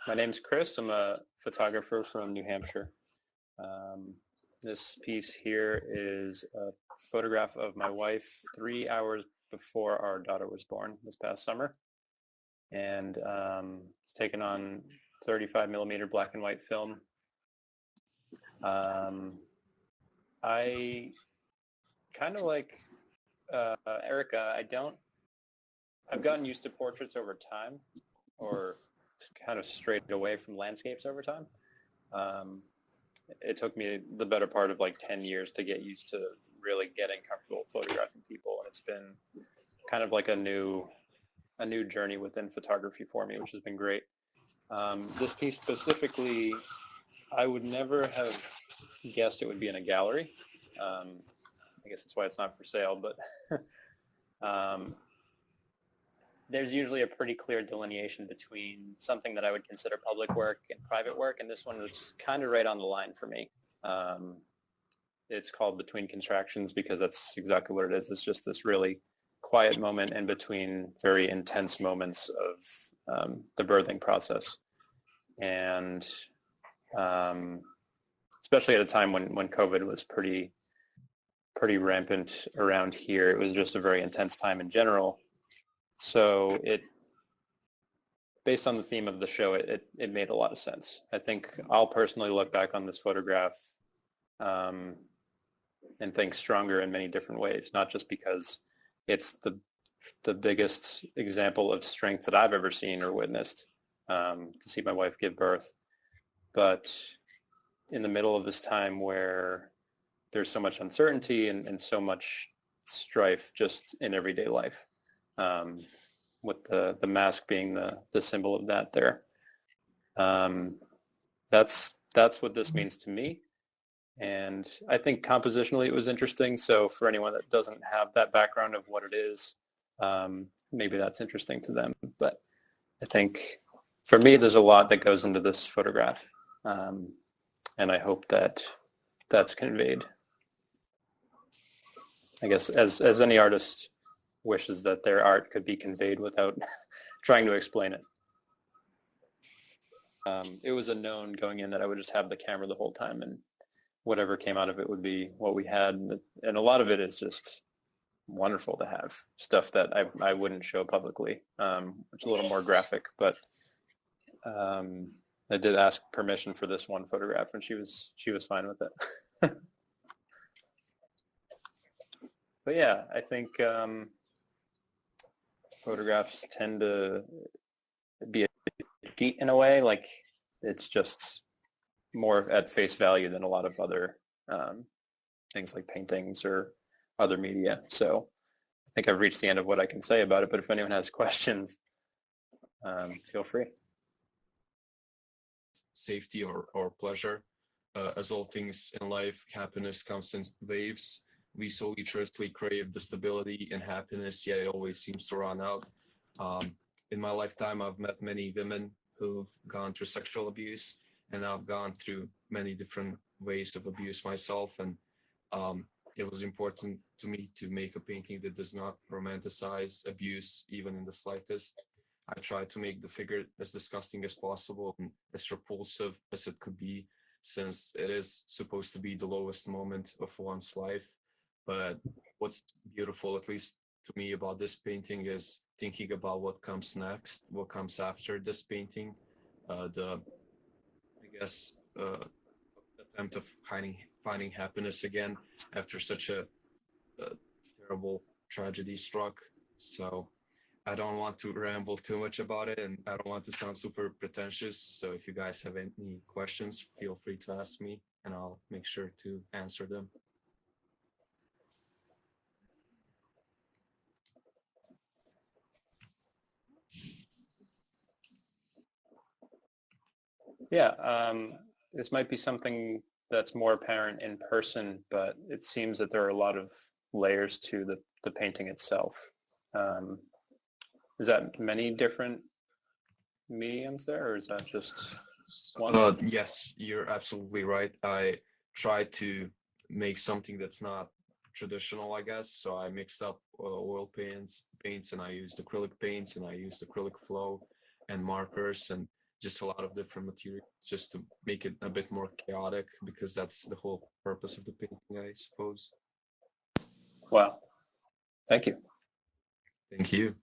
My name's Chris. I'm a photographer from New Hampshire. This piece here is a photograph of my wife 3 hours before our daughter was born this past summer. And it's taken on 35 millimeter black and white film. I kind of like Erica. I've gotten used to portraits over time, or kind of strayed away from landscapes over time. It took me the better part of like 10 years to get used to really getting comfortable photographing people. And it's been kind of like a new journey within photography for me, which has been great. This piece specifically, I would never have guessed it would be in a gallery. I guess that's why it's not for sale, but there's usually a pretty clear delineation between something that I would consider public work and private work, and this one is kind of right on the line for me. It's called Between Contractions because that's exactly what it is. It's just this really quiet moment in between very intense moments of the birthing process. And especially at a time when COVID was pretty rampant around here, it was just a very intense time in general. So based on the theme of the show, it made a lot of sense. I think I'll personally look back on this photograph and think stronger in many different ways, not just because it's the biggest example of strength that I've ever seen or witnessed, to see my wife give birth, but in the middle of this time where there's so much uncertainty and so much strife just in everyday life. With the mask being the symbol of that there. That's what this means to me. And I think compositionally it was interesting. So for anyone that doesn't have that background of what it is, maybe that's interesting to them. But I think for me, there's a lot that goes into this photograph. And I hope that that's conveyed. I guess as any artist wishes that their art could be conveyed without trying to explain it. It was a known going in that I would just have the camera the whole time, and whatever came out of it would be what we had. And a lot of it is just wonderful to have, stuff that I wouldn't show publicly. It's a little more graphic, but I did ask permission for this one photograph, and she was fine with it. But yeah, I think photographs tend to be a cheat in a way. Like, it's just more at face value than a lot of other things like paintings or other media. So I think I've reached the end of what I can say about it, but if anyone has questions, feel free. Safety or pleasure. As all things in life, happiness comes in waves. We so earnestly crave the stability and happiness, yet it always seems to run out. In my lifetime, I've met many women who've gone through sexual abuse, and I've gone through many different ways of abuse myself. And it was important to me to make a painting that does not romanticize abuse, even in the slightest. I try to make the figure as disgusting as possible and as repulsive as it could be, since it is supposed to be the lowest moment of one's life. But what's beautiful, at least to me, about this painting is thinking about what comes next, what comes after this painting. Attempt of finding happiness again after such a terrible tragedy struck. So I don't want to ramble too much about it, and I don't want to sound super pretentious. So if you guys have any questions, feel free to ask me, and I'll make sure to answer them. Yeah, this might be something that's more apparent in person, but it seems that there are a lot of layers to the painting itself. Is that many different mediums there, or is that just one? Yes, you're absolutely right. I tried to make something that's not traditional, I guess. So I mixed up oil paints, and I used acrylic paints, and I used acrylic flow, and markers and just a lot of different materials just to make it a bit more chaotic, because that's the whole purpose of the painting, I suppose. Wow. Thank you. Thank you.